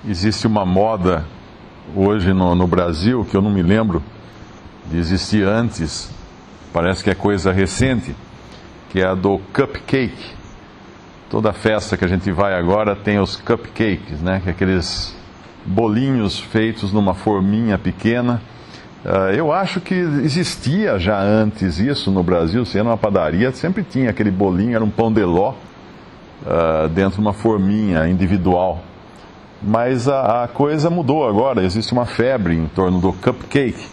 Existe uma moda hoje no Brasil, que eu não me lembro de existir antes, parece que é coisa recente, que é a do cupcake. Toda festa que a gente vai agora tem os cupcakes, né? Que é aqueles bolinhos feitos numa forminha pequena. Eu acho que existia já antes isso no Brasil. Se era numa padaria, sempre tinha aquele bolinho, era um pão de ló dentro de uma forminha individual. Mas a coisa mudou agora, existe uma febre em torno do cupcake,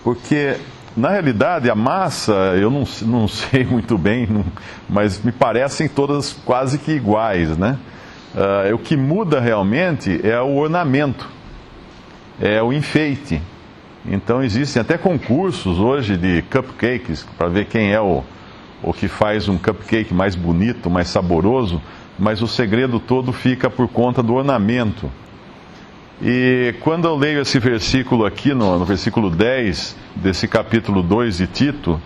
porque na realidade a massa, eu não sei muito bem, mas me parecem todas quase que iguais, né? O que muda realmente é o ornamento, é o enfeite. Então existem até concursos hoje de cupcakes, para ver quem é o que faz um cupcake mais bonito, mais saboroso, mas o segredo todo fica por conta do ornamento. E quando eu leio esse versículo aqui, no versículo 10 desse capítulo 2 de Tito,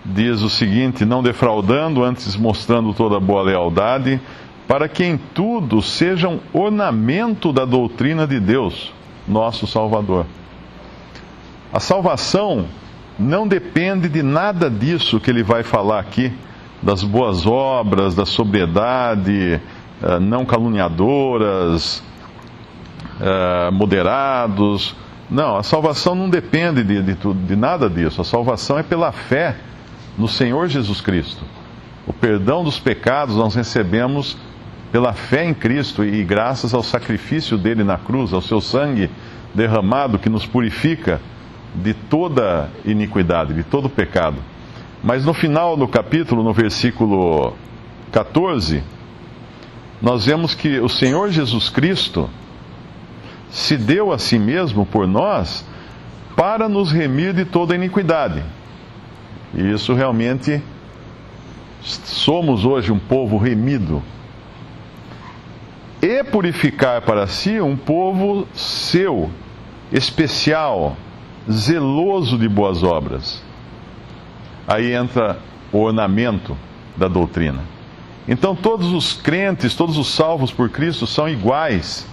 diz o seguinte: não defraudando, antes mostrando toda boa lealdade, para que em tudo sejam ornamento da doutrina de Deus, nosso Salvador. A salvação não depende de nada disso que ele vai falar aqui, das boas obras, da sobriedade, não caluniadoras, moderados. Não, a salvação não depende de nada disso. A salvação é pela fé no Senhor Jesus Cristo. O perdão dos pecados nós recebemos pela fé em Cristo e graças ao sacrifício dele na cruz, ao seu sangue derramado que nos purifica de toda iniquidade, de todo pecado. Mas no final do capítulo, no versículo 14, nós vemos que o Senhor Jesus Cristo se deu a si mesmo por nós para nos remir de toda iniquidade. E isso realmente, somos hoje um povo remido. E purificar para si um povo seu, especial, zeloso de boas obras. Aí entra o ornamento da doutrina. Então todos os crentes, todos os salvos por Cristo são iguais,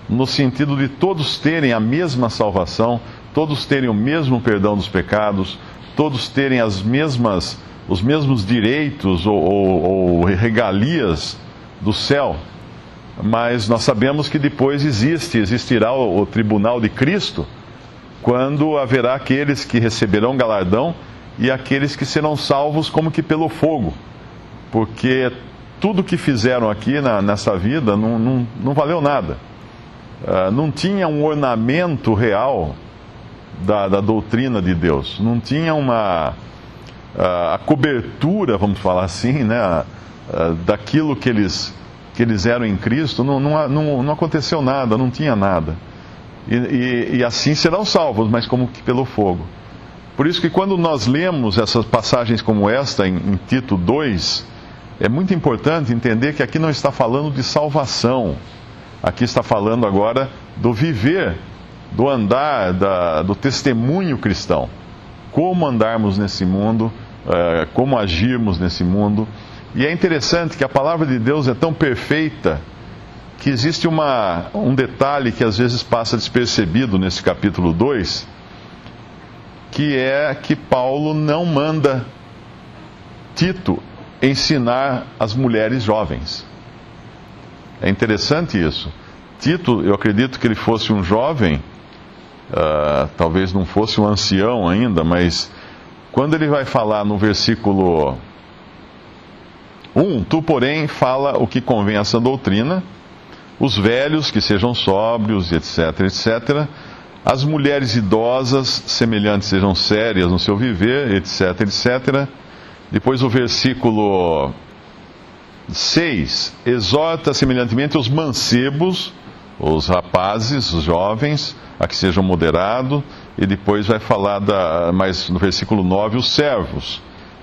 no sentido de todos terem a mesma salvação, todos terem o mesmo perdão dos pecados, todos terem os mesmos direitos ou regalias do céu. Mas nós sabemos que depois existirá o tribunal de Cristo, quando haverá aqueles que receberão galardão e aqueles que serão salvos como que pelo fogo, porque tudo que fizeram aqui nessa vida não valeu nada. Não tinha um ornamento real da doutrina de Deus, não tinha a cobertura, vamos falar assim, né, daquilo que eles eram em Cristo. Não aconteceu nada, não tinha nada. E assim serão salvos, mas como que pelo fogo. Por isso que quando nós lemos essas passagens como esta em Tito 2, é muito importante entender que aqui não está falando de salvação. Aqui está falando agora do viver, do andar, do testemunho cristão. Como andarmos nesse mundo, como agirmos nesse mundo. E é interessante que a palavra de Deus é tão perfeita que existe um detalhe que às vezes passa despercebido nesse capítulo 2, que é que Paulo não manda Tito ensinar as mulheres jovens. É interessante isso. Tito, eu acredito que ele fosse um jovem, talvez não fosse um ancião ainda, mas quando ele vai falar no versículo 1, tu, porém, fala o que convém a essa doutrina, os velhos que sejam sóbrios, etc, etc, as mulheres idosas, semelhantes sejam sérias no seu viver, etc, etc. Depois o versículo 6, exorta semelhantemente os mancebos, os rapazes, os jovens, a que sejam moderados, e depois vai falar, mais no versículo 9, os servos,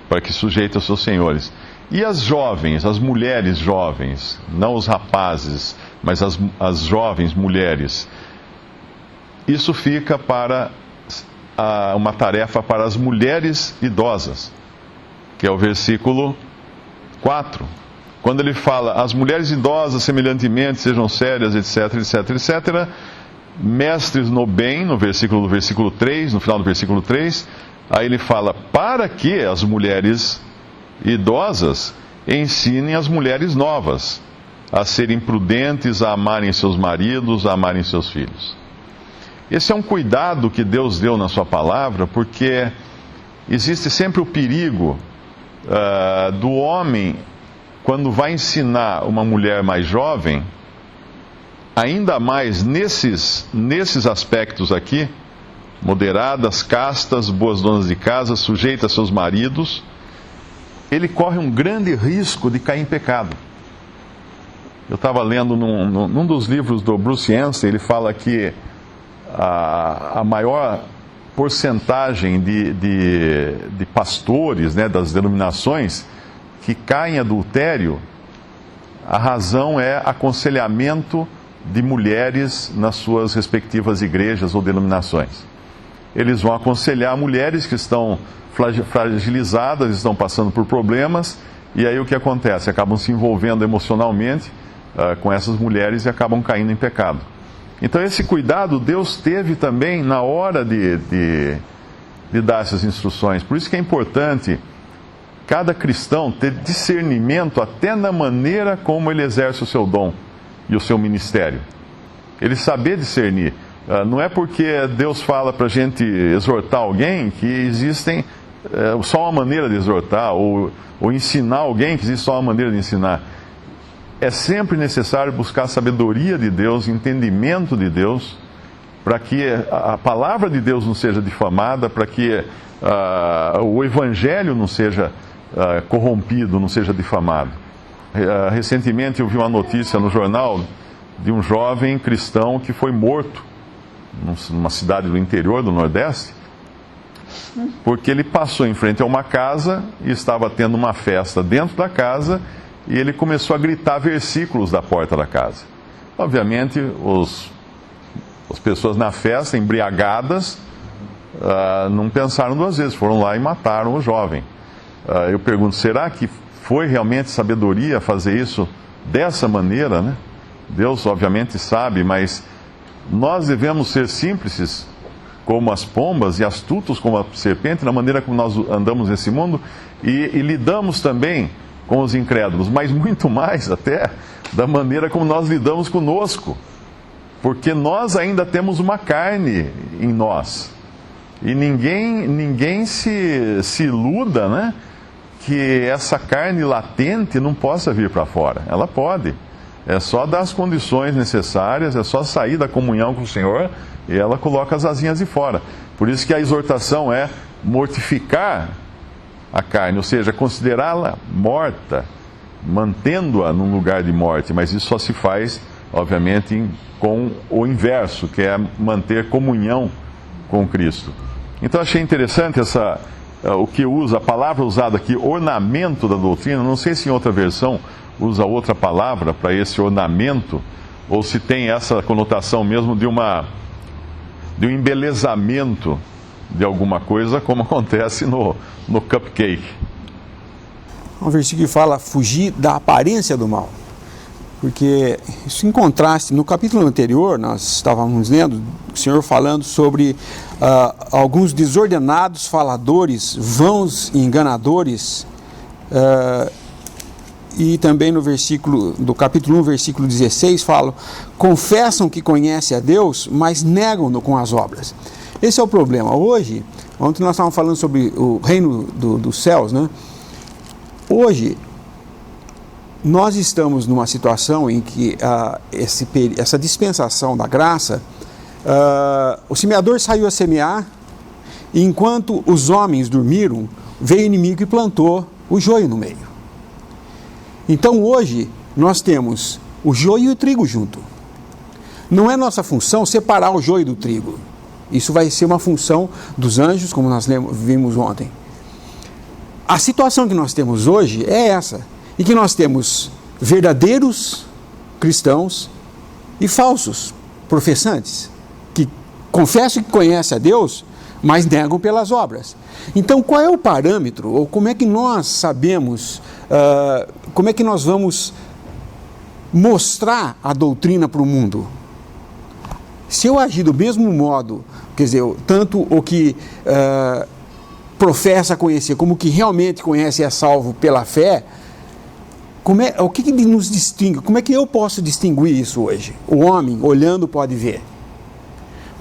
para que sujeitem aos seus senhores. E as jovens, as mulheres jovens, não os rapazes, mas as jovens mulheres, isso fica para uma tarefa para as mulheres idosas, que é o versículo 4. Quando ele fala, as mulheres idosas semelhantemente sejam sérias, etc, etc, etc, mestres no bem, no versículo 3, no final do versículo 3, aí ele fala, para que as mulheres idosas ensinem as mulheres novas a serem prudentes, a amarem seus maridos, a amarem seus filhos. Esse é um cuidado que Deus deu na sua palavra, porque existe sempre o perigo do homem, quando vai ensinar uma mulher mais jovem, ainda mais nesses aspectos aqui, moderadas, castas, boas donas de casa, sujeitas a seus maridos, ele corre um grande risco de cair em pecado. Eu estava lendo num dos livros do Bruce Anstey, ele fala que a maior porcentagem de pastores, né, das denominações que caem em adultério, a razão é aconselhamento de mulheres nas suas respectivas igrejas ou denominações. Eles vão aconselhar mulheres que estão fragilizadas, estão passando por problemas, e aí o que acontece? Acabam se envolvendo emocionalmente com essas mulheres e acabam caindo em pecado. Então esse cuidado Deus teve também na hora de dar essas instruções. Por isso que é importante cada cristão ter discernimento até na maneira como ele exerce o seu dom e o seu ministério. Ele saber discernir. Não é porque Deus fala para a gente exortar alguém que existem só uma maneira de exortar, ou ensinar alguém que existe só uma maneira de ensinar. É sempre necessário buscar a sabedoria de Deus, entendimento de Deus, para que a palavra de Deus não seja difamada, para que o evangelho não seja corrompido, não seja difamado. Recentemente eu vi uma notícia no jornal de um jovem cristão que foi morto numa cidade do interior do Nordeste, porque ele passou em frente a uma casa e estava tendo uma festa dentro da casa e ele começou a gritar versículos da porta da casa. Obviamente, as pessoas na festa, embriagadas, não pensaram duas vezes, foram lá e mataram o jovem. Eu pergunto, será que foi realmente sabedoria fazer isso dessa maneira, né? Deus obviamente sabe, mas nós devemos ser simples como as pombas e astutos como a serpente na maneira como nós andamos nesse mundo e lidamos também com os incrédulos, mas muito mais até da maneira como nós lidamos conosco, porque nós ainda temos uma carne em nós e ninguém se iluda, né, que essa carne latente não possa vir para fora. Ela pode. É só dar as condições necessárias, é só sair da comunhão com o Senhor e ela coloca as asinhas de fora. Por isso que a exortação é mortificar a carne, ou seja, considerá-la morta, mantendo-a num lugar de morte. Mas isso só se faz, obviamente, com o inverso, que é manter comunhão com Cristo. Então achei interessante o que usa, a palavra usada aqui, ornamento da doutrina. Não sei se em outra versão usa outra palavra para esse ornamento, ou se tem essa conotação mesmo de um embelezamento de alguma coisa, como acontece no cupcake. Um versículo que fala fugir da aparência do mal, porque isso em contraste, no capítulo anterior nós estávamos lendo o Senhor falando sobre alguns desordenados faladores, vãos e enganadores, e também no capítulo 1, versículo 16, fala: confessam que conhecem a Deus, mas negam-no com as obras. Esse é o problema. Ontem nós estávamos falando sobre o reino dos céus, né? Hoje, nós estamos numa situação em que essa dispensação da graça, o semeador saiu a semear, e enquanto os homens dormiram, veio o inimigo e plantou o joio no meio. Então hoje nós temos o joio e o trigo junto. Não é nossa função separar o joio do trigo. Isso vai ser uma função dos anjos, como nós vimos ontem. A situação que nós temos hoje é essa, em que nós temos verdadeiros cristãos e falsos professantes, que confessam que conhecem a Deus, mas negam pelas obras. Então, qual é o parâmetro, ou como é que nós sabemos, como é que nós vamos mostrar a doutrina para o mundo? Se eu agir do mesmo modo, quer dizer, tanto o que professa conhecer, como o que realmente conhece e é salvo pela fé, o que nos distingue? Como é que eu posso distinguir isso hoje? O homem, olhando, pode ver.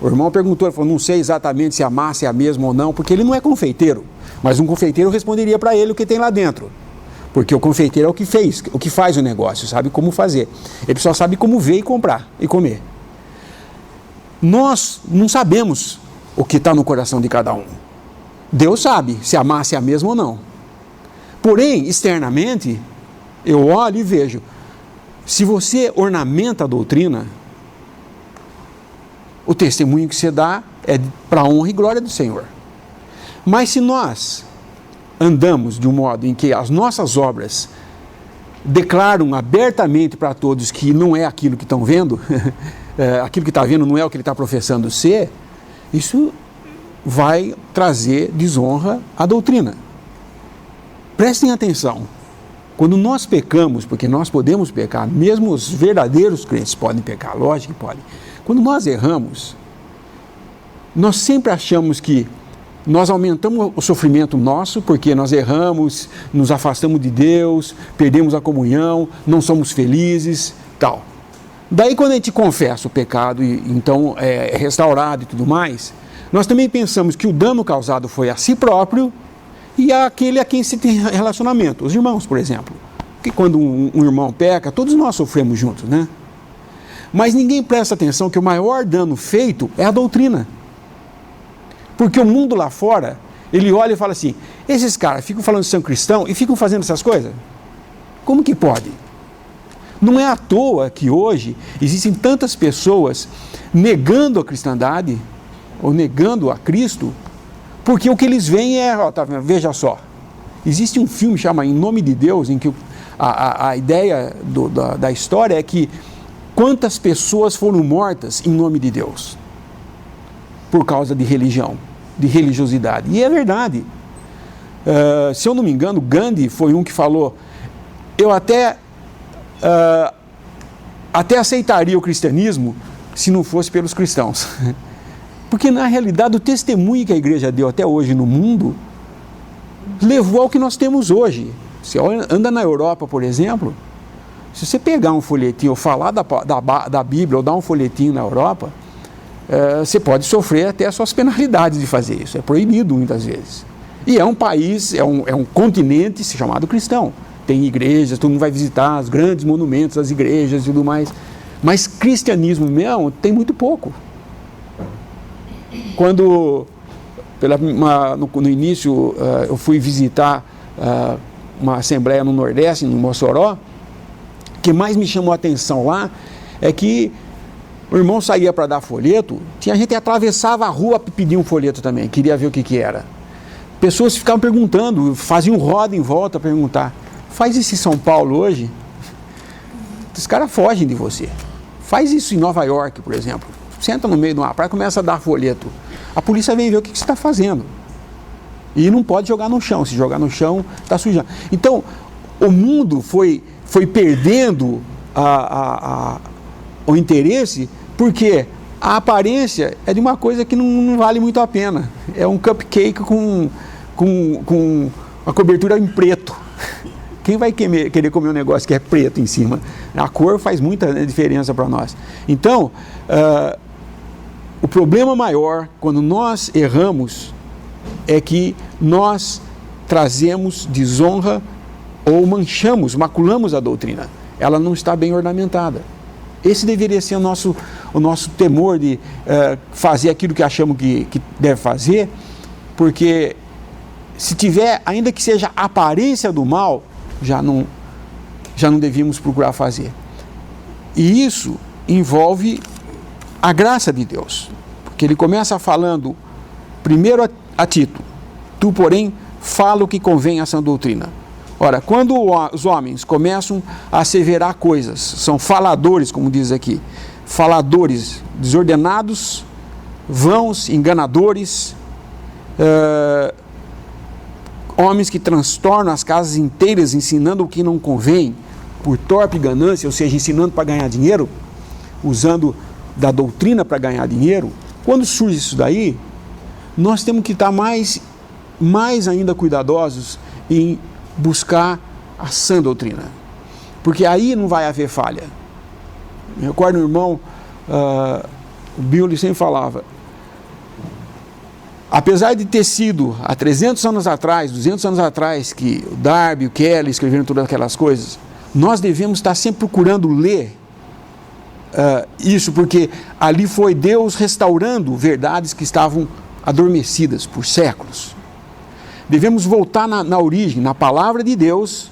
O irmão perguntou, ele falou, não sei exatamente se a massa é a mesma ou não, porque ele não é confeiteiro, mas um confeiteiro responderia para ele o que tem lá dentro. Porque o confeiteiro é o que faz o negócio, sabe como fazer. Ele só sabe como ver e comprar e comer. Nós não sabemos o que está no coração de cada um. Deus sabe se a massa é a mesma ou não. Porém, externamente, eu olho e vejo. Se você ornamenta a doutrina, o testemunho que você dá é para a honra e glória do Senhor. Mas se nós andamos de um modo em que as nossas obras declaram abertamente para todos que não é aquilo que estão vendo, aquilo que está vendo não é o que ele está professando ser, isso vai trazer desonra à doutrina. Prestem atenção, quando nós pecamos, porque nós podemos pecar, mesmo os verdadeiros crentes podem pecar, lógico que podem. Quando nós erramos, nós sempre achamos que nós aumentamos o sofrimento nosso, porque nós erramos, nos afastamos de Deus, perdemos a comunhão, não somos felizes, tal. Daí quando a gente confessa o pecado e então é restaurado e tudo mais, nós também pensamos que o dano causado foi a si próprio e àquele a quem se tem relacionamento, os irmãos, por exemplo. Porque quando um irmão peca, todos nós sofremos juntos, né? Mas ninguém presta atenção que o maior dano feito é a doutrina. Porque o mundo lá fora, ele olha e fala assim, esses caras ficam falando que são cristãos e ficam fazendo essas coisas? Como que pode? Não é à toa que hoje existem tantas pessoas negando a cristandade, ou negando a Cristo, porque o que eles veem é, veja só, existe um filme chamado Em Nome de Deus, em que a ideia da história é que quantas pessoas foram mortas em nome de Deus? Por causa de religião, de religiosidade. E é verdade. Se eu não me engano, Gandhi foi um que falou, eu até aceitaria o cristianismo se não fosse pelos cristãos. Porque na realidade o testemunho que a igreja deu até hoje no mundo levou ao que nós temos hoje. Você anda na Europa, por exemplo, se você pegar um folhetinho ou falar da Bíblia ou dar um folhetinho na Europa, você pode sofrer até as suas penalidades de fazer isso. É proibido muitas vezes. E é um país, é um continente chamado cristão. Tem igrejas, todo mundo vai visitar os grandes monumentos das igrejas e tudo mais. Mas cristianismo mesmo tem muito pouco. Quando, no início, eu fui visitar uma assembleia no Nordeste, no Mossoró, o que mais me chamou a atenção lá é que o irmão saía para dar folheto, tinha gente que atravessava a rua para pedir um folheto também, queria ver o que era. Pessoas ficavam perguntando, faziam roda em volta a perguntar, faz isso em São Paulo hoje? Os caras fogem de você. Faz isso em Nova York, por exemplo. Senta no meio de uma praia e começa a dar folheto. A polícia vem ver o que você está fazendo. E não pode jogar no chão. Se jogar no chão, está sujando. Então, o mundo foi perdendo o interesse, porque a aparência é de uma coisa que não vale muito a pena. É um cupcake com a cobertura em preto. Quem vai querer comer um negócio que é preto em cima? A cor faz muita diferença para nós. Então, o problema maior, quando nós erramos, é que nós trazemos desonra ou maculamos a doutrina. Ela não está bem ornamentada. Esse deveria ser o nosso temor de fazer aquilo que achamos que deve fazer, porque se tiver, ainda que seja a aparência do mal, já não devíamos procurar fazer. E isso envolve a graça de Deus, porque ele começa falando primeiro a Tito, tu, porém, fala o que convém à sã doutrina. Ora, quando os homens começam a asseverar coisas, são faladores, como diz aqui, faladores desordenados, vãos, enganadores, homens que transtornam as casas inteiras ensinando o que não convém, por torpe ganância, ou seja, ensinando para ganhar dinheiro, usando da doutrina para ganhar dinheiro. Quando surge isso daí, nós temos que estar mais ainda cuidadosos em buscar a sã doutrina, porque aí não vai haver falha. Eu recordo, meu irmão, o Billy sempre falava, apesar de ter sido há 300 anos atrás, 200 anos atrás, que o Darby e o Kelly escreveram todas aquelas coisas, nós devemos estar sempre procurando ler isso, porque ali foi Deus restaurando verdades que estavam adormecidas por séculos. Devemos voltar na origem, na palavra de Deus,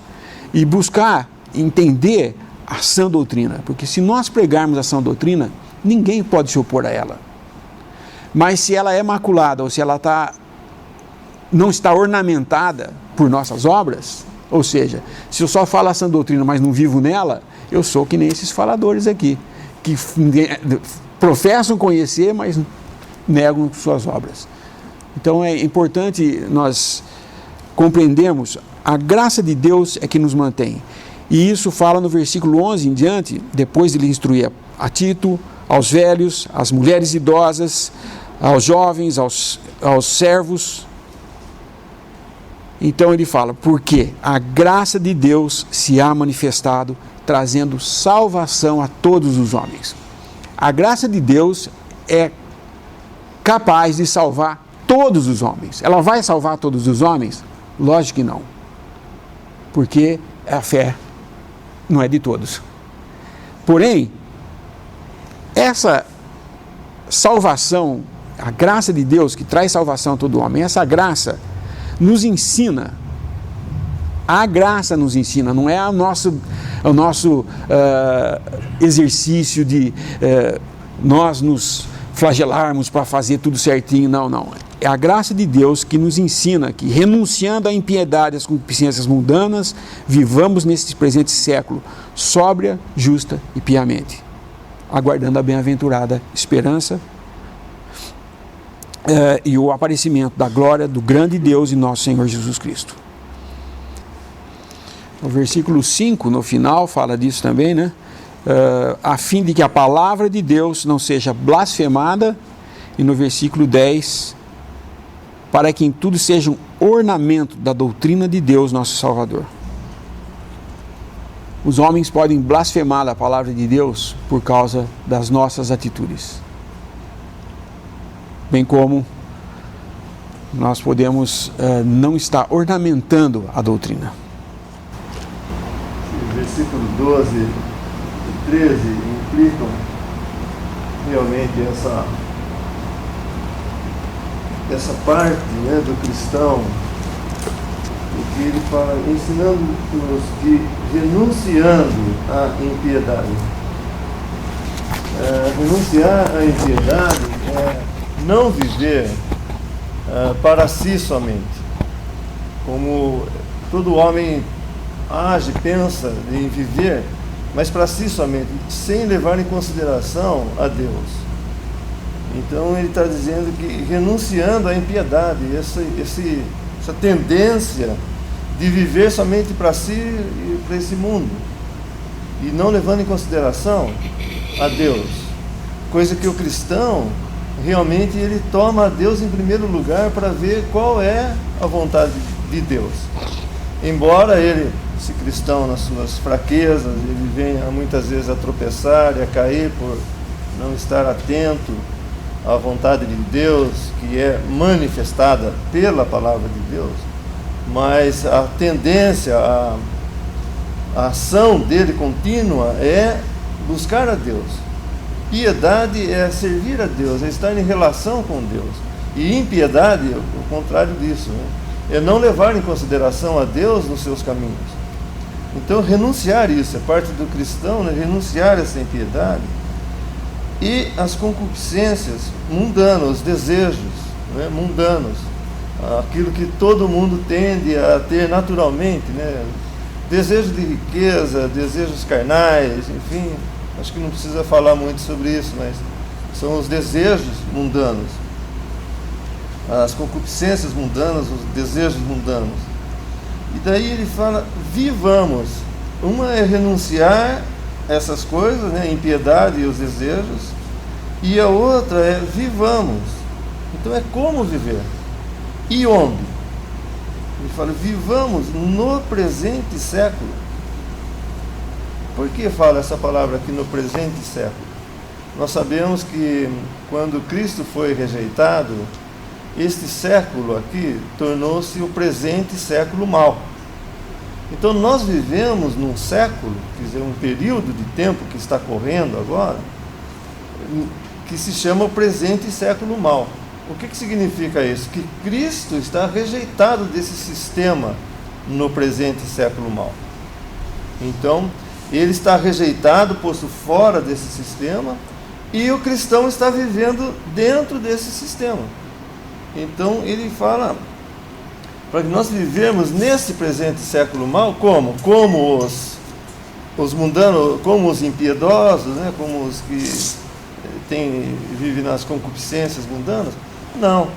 e buscar entender a sã doutrina, porque se nós pregarmos a sã doutrina, ninguém pode se opor a ela. Mas se ela é maculada, ou se ela não está ornamentada por nossas obras, ou seja, se eu só falo a sã doutrina, mas não vivo nela, eu sou que nem esses faladores aqui, que professam conhecer, mas negam suas obras. Então é importante nós compreendermos, a graça de Deus é que nos mantém. E isso fala no versículo 11 em diante, depois de lhe instruir a Tito, aos velhos, às mulheres idosas, aos jovens, aos servos. Então ele fala, porque a graça de Deus se há manifestado, trazendo salvação a todos os homens. A graça de Deus é capaz de salvar todos os homens. Ela vai salvar todos os homens? Lógico que não. Porque a fé não é de todos. Porém, essa salvação, a graça de Deus que traz salvação a todo homem, essa graça nos ensina. A graça nos ensina, não é o nosso exercício de nós nos flagelarmos para fazer tudo certinho, não. É a graça de Deus que nos ensina que, renunciando à impiedade e às concupiscências mundanas, vivamos nesse presente século sóbria, justa e piamente, aguardando a bem-aventurada esperança e o aparecimento da glória do grande Deus e nosso Senhor Jesus Cristo. O versículo 5, no final, fala disso também, né? A fim de que a palavra de Deus não seja blasfemada, e no versículo 10, para que em tudo seja um ornamento da doutrina de Deus, nosso Salvador. Os homens podem blasfemar a palavra de Deus por causa das nossas atitudes, bem como nós podemos não estar ornamentando a doutrina. Versículo 12 e 13 implicam realmente essa parte, né, do cristão, em que ele fala, ensinando-nos que, renunciando à impiedade. Renunciar à impiedade é não viver para si somente, como todo homem age, pensa em viver, mas para si somente, sem levar em consideração a Deus. Então ele está dizendo que, renunciando à impiedade, essa tendência de viver somente para si e para esse mundo, e não levando em consideração a Deus, coisa que o cristão realmente ele toma a Deus em primeiro lugar para ver qual é a vontade de Deus. Embora ele, esse cristão, nas suas fraquezas, ele venha muitas vezes a tropeçar e a cair por não estar atento à vontade de Deus, que é manifestada pela palavra de Deus, mas a tendência, a ação dele contínua é buscar a Deus. Piedade é servir a Deus, é estar em relação com Deus. E impiedade é o contrário disso, né? É não levar em consideração a Deus nos seus caminhos. Então, renunciar isso, é parte do cristão, né? Renunciar essa impiedade e as concupiscências mundanas, os desejos, né, mundanos, aquilo que todo mundo tende a ter naturalmente, né? Desejo de riqueza, desejos carnais, enfim, acho que não precisa falar muito sobre isso, mas são os desejos mundanos. as concupiscências mundanas, os desejos mundanos. E daí ele fala, vivamos. Uma é renunciar a essas coisas, né, a impiedade e os desejos, e a outra é vivamos. Então é como viver. E onde? Ele fala, vivamos no presente século. Por que fala essa palavra aqui, no presente século? Nós sabemos que quando Cristo foi rejeitado, este século aqui tornou-se o presente século mau. Então nós vivemos num século, quer dizer, um período de tempo que está correndo agora, que se chama o presente século mau. O que significa isso? Que Cristo está rejeitado desse sistema no presente século mau. Então, ele está rejeitado, posto fora desse sistema, e o cristão está vivendo dentro desse sistema. Então, ele fala para que nós vivemos nesse presente século mau, como? Como os mundanos, como os impiedosos, né? Como os que vivem nas concupiscências mundanas. Não,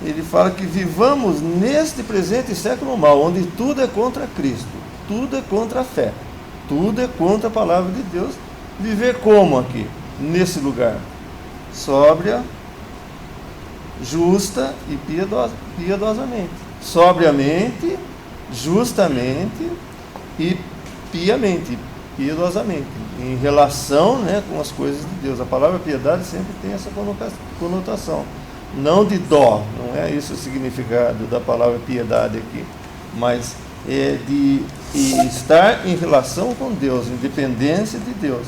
ele fala que vivamos neste presente século mau, onde tudo é contra Cristo, tudo é contra a fé, tudo é contra a palavra de Deus. Viver como aqui, nesse lugar? Sóbria, justa e piedosamente. Sobriamente, justamente e piedosamente, em relação, né, com as coisas de Deus. A palavra piedade sempre tem essa conotação. Não de dó, não é esse o significado da palavra piedade aqui, mas é de estar em relação com Deus, em dependência de Deus.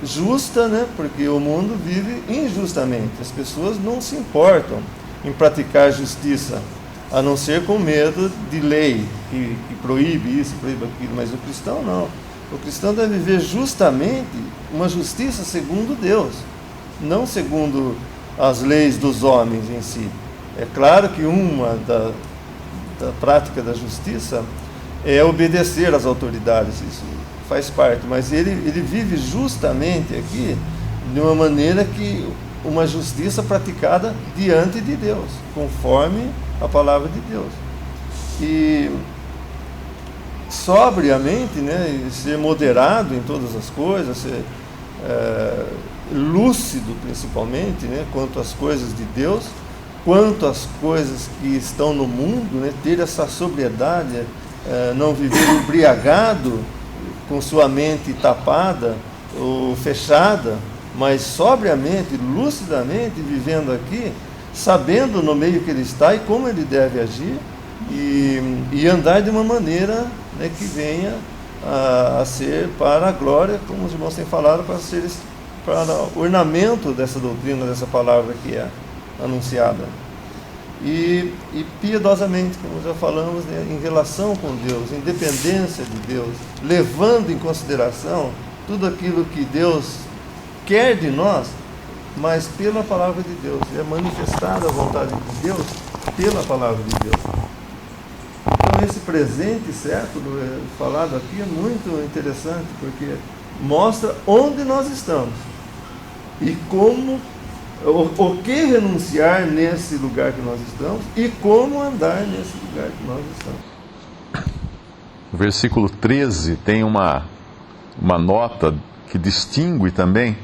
Justa, né? Porque o mundo vive injustamente, as pessoas não se importam em praticar justiça, a não ser com medo de lei, que proíbe isso, proíbe aquilo, mas o cristão não. O cristão deve viver justamente uma justiça segundo Deus, não segundo as leis dos homens em si. É claro que uma da prática da justiça é obedecer às autoridades, isso faz parte, mas ele vive justamente aqui de uma maneira que uma justiça praticada diante de Deus, conforme a palavra de Deus. E sobriamente, né, ser moderado em todas as coisas, ser lúcido principalmente, né, quanto às coisas de Deus, quanto às coisas que estão no mundo, né, ter essa sobriedade, não viver embriagado com sua mente tapada ou fechada, mas sobriamente, lucidamente vivendo aqui, sabendo no meio que ele está e como ele deve agir, e andar de uma maneira, né, que venha a ser para a glória, como os irmãos têm falado, para o ornamento dessa doutrina, dessa palavra que é anunciada. E piedosamente, como já falamos, né, em relação com Deus, em dependência de Deus, levando em consideração tudo aquilo que Deus quer de nós, mas pela palavra de Deus. É manifestada a vontade de Deus pela palavra de Deus. Então esse presente século falado aqui é muito interessante, porque mostra onde nós estamos e como, o que renunciar nesse lugar que nós estamos e como andar nesse lugar que nós estamos. O versículo 13 tem uma nota que distingue também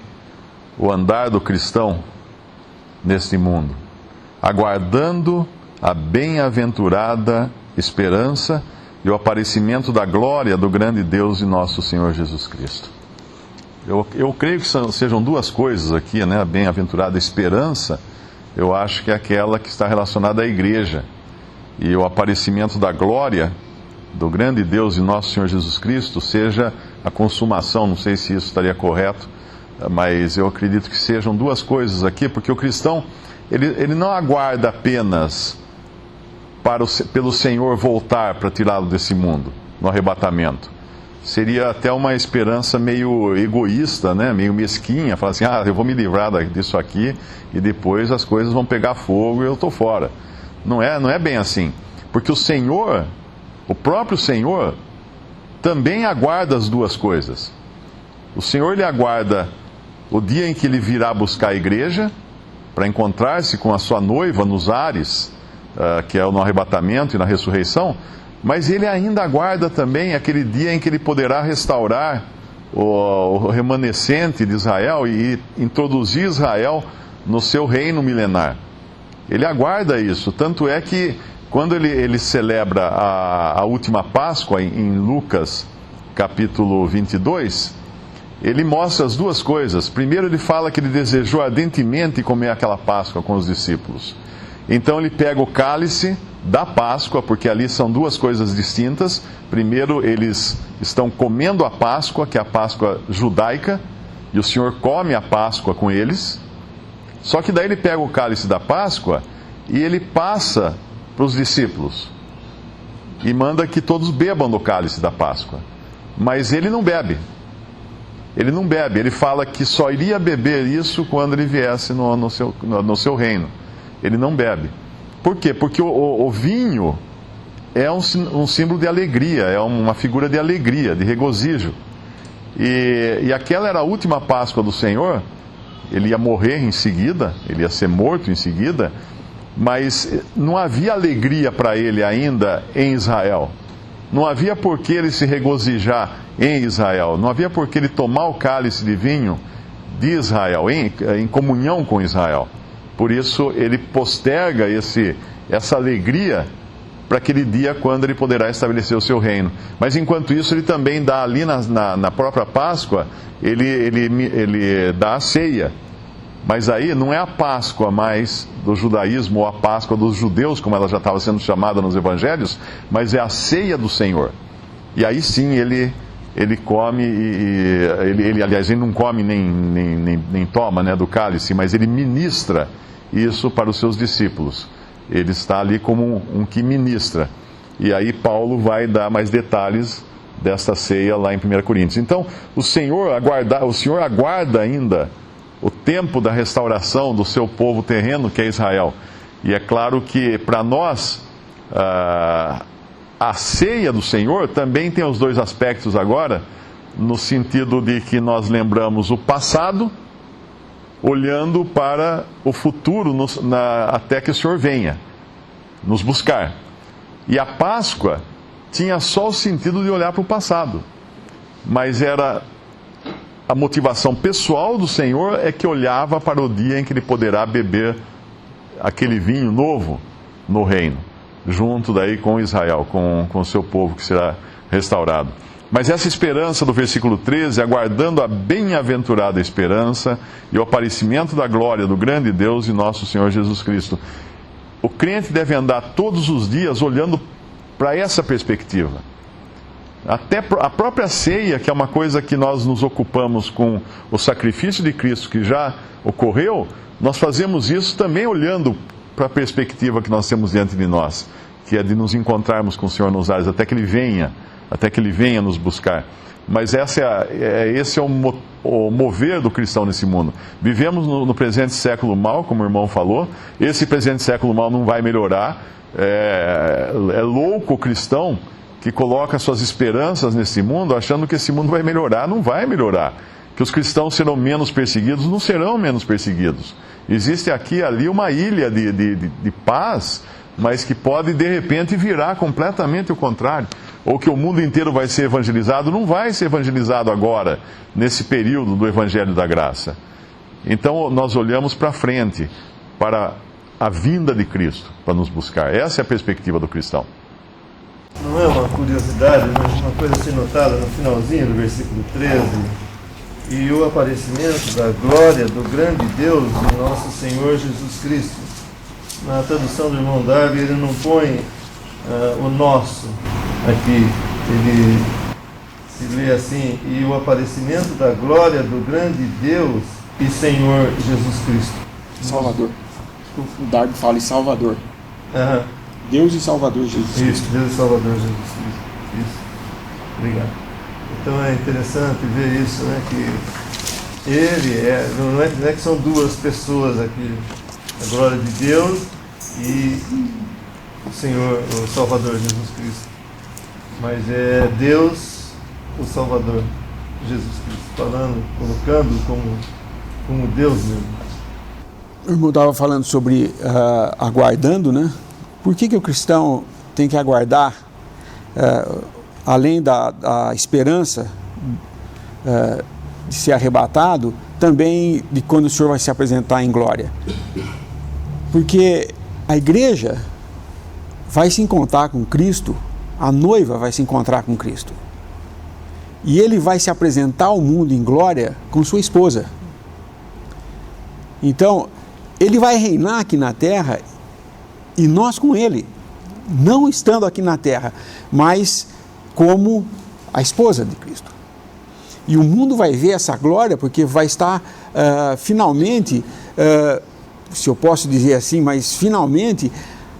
o andar do cristão neste mundo, aguardando a bem-aventurada esperança e o aparecimento da glória do grande Deus e nosso Senhor Jesus Cristo. Eu creio que sejam duas coisas aqui, né? A bem-aventurada esperança, eu acho que é aquela que está relacionada à igreja, e o aparecimento da glória do grande Deus e nosso Senhor Jesus Cristo seja a consumação. Não sei se isso estaria correto, mas eu acredito que sejam duas coisas aqui, porque o cristão, ele não aguarda apenas pelo Senhor voltar para tirá-lo desse mundo, no arrebatamento. Seria até uma esperança meio egoísta, né? Meio mesquinha, falar assim, eu vou me livrar disso aqui e depois as coisas vão pegar fogo e eu estou fora. Não é bem assim, porque o Senhor, o próprio Senhor, também aguarda as duas coisas. O Senhor, ele aguarda o dia em que ele virá buscar a igreja, para encontrar-se com a sua noiva nos ares, que é no arrebatamento e na ressurreição, mas ele ainda aguarda também aquele dia em que ele poderá restaurar o remanescente de Israel e introduzir Israel no seu reino milenar. Ele aguarda isso, tanto é que quando ele celebra a última Páscoa, em Lucas capítulo 22, ele mostra as duas coisas. Primeiro ele fala que ele desejou ardentemente comer aquela Páscoa com os discípulos. Então ele pega o cálice da Páscoa, porque ali são duas coisas distintas. Primeiro, eles estão comendo a Páscoa, que é a Páscoa judaica, e o Senhor come a Páscoa com eles. Só que daí ele pega o cálice da Páscoa e ele passa para os discípulos e manda que todos bebam do cálice da Páscoa. Mas ele não bebe. Ele não bebe. Ele fala que só iria beber isso quando ele viesse no seu reino. Ele não bebe. Por quê? Porque o vinho é um símbolo de alegria, é uma figura de alegria, de regozijo. E aquela era a última Páscoa do Senhor. Ele ia morrer em seguida, ele ia ser morto em seguida, mas não havia alegria para ele ainda em Israel. Não havia por que ele se regozijar em Israel. Não havia por que ele tomar o cálice de vinho de Israel, em comunhão com Israel. Por isso ele posterga essa alegria para aquele dia quando ele poderá estabelecer o seu reino. Mas enquanto isso ele também dá ali na própria Páscoa, ele dá a ceia. Mas aí não é a Páscoa mais do judaísmo ou a Páscoa dos judeus, como ela já estava sendo chamada nos evangelhos, mas é a ceia do Senhor. E aí sim ele come, aliás, ele não come nem toma, né, do cálice, mas ele ministra isso para os seus discípulos. Ele está ali como um que ministra. E aí Paulo vai dar mais detalhes desta ceia lá em 1 Coríntios. Então, o Senhor aguarda ainda o tempo da restauração do seu povo terreno, que é Israel. E é claro que para nós, a ceia do Senhor também tem os dois aspectos agora, no sentido de que nós lembramos o passado, olhando para o futuro até que o Senhor venha nos buscar. E a Páscoa tinha só o sentido de olhar para o passado, mas era a motivação pessoal do Senhor é que olhava para o dia em que ele poderá beber aquele vinho novo no reino, junto daí com Israel, com o seu povo que será restaurado. Mas essa esperança do versículo 13, aguardando a bem-aventurada esperança e o aparecimento da glória do grande Deus e nosso Senhor Jesus Cristo. O crente deve andar todos os dias olhando para essa perspectiva. Até a própria ceia, que é uma coisa que nós nos ocupamos com o sacrifício de Cristo que já ocorreu, nós fazemos isso também olhando para a perspectiva que nós temos diante de nós, que é de nos encontrarmos com o Senhor nos ares, até que Ele venha nos buscar. Mas esse é o mover do cristão nesse mundo. Vivemos no presente século mal, como o irmão falou. Esse presente século mal não vai melhorar. É louco o cristão que coloca suas esperanças nesse mundo, achando que esse mundo vai melhorar. Não vai melhorar. Que os cristãos serão menos perseguidos, não serão menos perseguidos. Existe aqui e ali uma ilha de paz, mas que pode de repente virar completamente o contrário. Ou que o mundo inteiro vai ser evangelizado, não vai ser evangelizado agora, nesse período do Evangelho da Graça. Então nós olhamos para frente, para a vinda de Cristo, para nos buscar. Essa é a perspectiva do cristão. Não é uma curiosidade, mas uma coisa a ser notada no finalzinho do versículo 13. E o aparecimento da glória do grande Deus e nosso Senhor Jesus Cristo. Na tradução do irmão Darby, ele não põe o nosso aqui. Ele se lê assim: e o aparecimento da glória do grande Deus e Senhor Jesus Cristo. Salvador. O Darby fala em Salvador. Aham. Deus e Salvador Jesus Cristo. Isso, Deus e Salvador Jesus Cristo. Isso. Obrigado. Então é interessante ver isso, né? Que ele não é que são duas pessoas aqui, a glória de Deus e o Senhor, o Salvador Jesus Cristo. Mas é Deus, o Salvador Jesus Cristo, falando, colocando como Deus mesmo. O irmão estava falando sobre aguardando, né? Por que o cristão tem que aguardar, além da esperança de ser arrebatado, também de quando o Senhor vai se apresentar em glória? Porque a igreja vai se encontrar com Cristo, a noiva vai se encontrar com Cristo. E ele vai se apresentar ao mundo em glória com sua esposa. Então, ele vai reinar aqui na terra e nós com ele, não estando aqui na terra, mas como a esposa de Cristo. E o mundo vai ver essa glória porque vai estar finalmente, se eu posso dizer assim, mas finalmente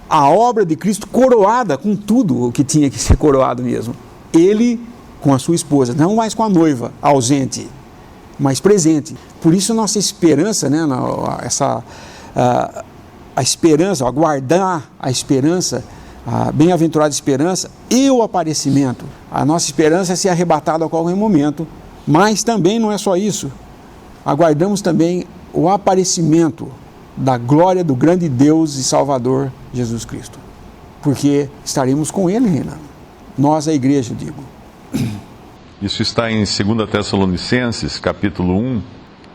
a obra de Cristo coroada com tudo o que tinha que ser coroado mesmo. Ele com a sua esposa, não mais com a noiva ausente, mas presente. Por isso a nossa esperança, né, a esperança, aguardar a esperança, a bem-aventurada esperança e o aparecimento. A nossa esperança é ser arrebatado a qualquer momento, mas também não é só isso. Aguardamos também o aparecimento da glória do grande Deus e Salvador Jesus Cristo, porque estaremos com Ele reinando. Nós, a igreja, digo. Isso está em 2 Tessalonicenses, capítulo 1,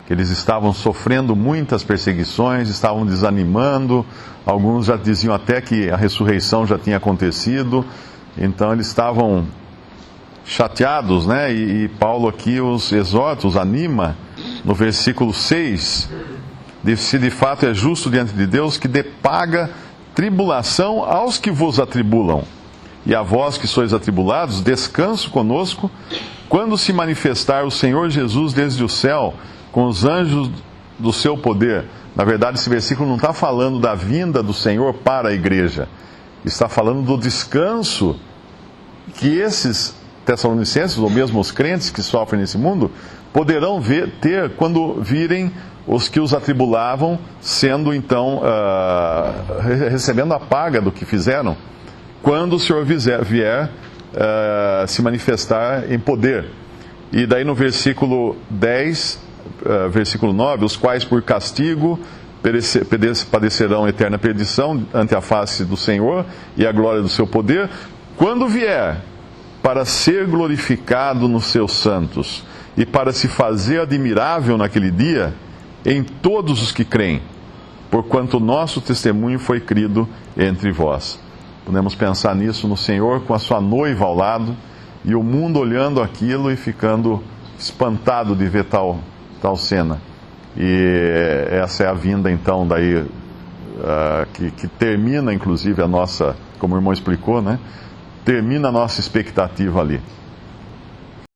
que eles estavam sofrendo muitas perseguições, estavam desanimando, alguns já diziam até que a ressurreição já tinha acontecido, então eles estavam chateados, né? E Paulo aqui os exorta, os anima, no versículo 6, se de fato é justo diante de Deus que dê paga tribulação aos que vos atribulam. E a vós que sois atribulados, descanso conosco, quando se manifestar o Senhor Jesus desde o céu, com os anjos do seu poder. Na verdade, esse versículo não está falando da vinda do Senhor para a igreja. Está falando do descanso que esses tessalonicenses, ou mesmo os crentes que sofrem nesse mundo, poderão ter quando virem os que os atribulavam, sendo então, recebendo a paga do que fizeram, quando o Senhor vier se manifestar em poder. E daí no versículo 10, versículo 9, os quais por castigo padecerão eterna perdição ante a face do Senhor e a glória do seu poder, quando vier para ser glorificado nos seus santos e para se fazer admirável naquele dia em todos os que creem, porquanto o nosso testemunho foi crido entre vós. Podemos pensar nisso no Senhor com a sua noiva ao lado e o mundo olhando aquilo e ficando espantado de ver tal cena. E essa é a vinda então daí que termina inclusive a nossa, como o irmão explicou, né? Termina a nossa expectativa ali.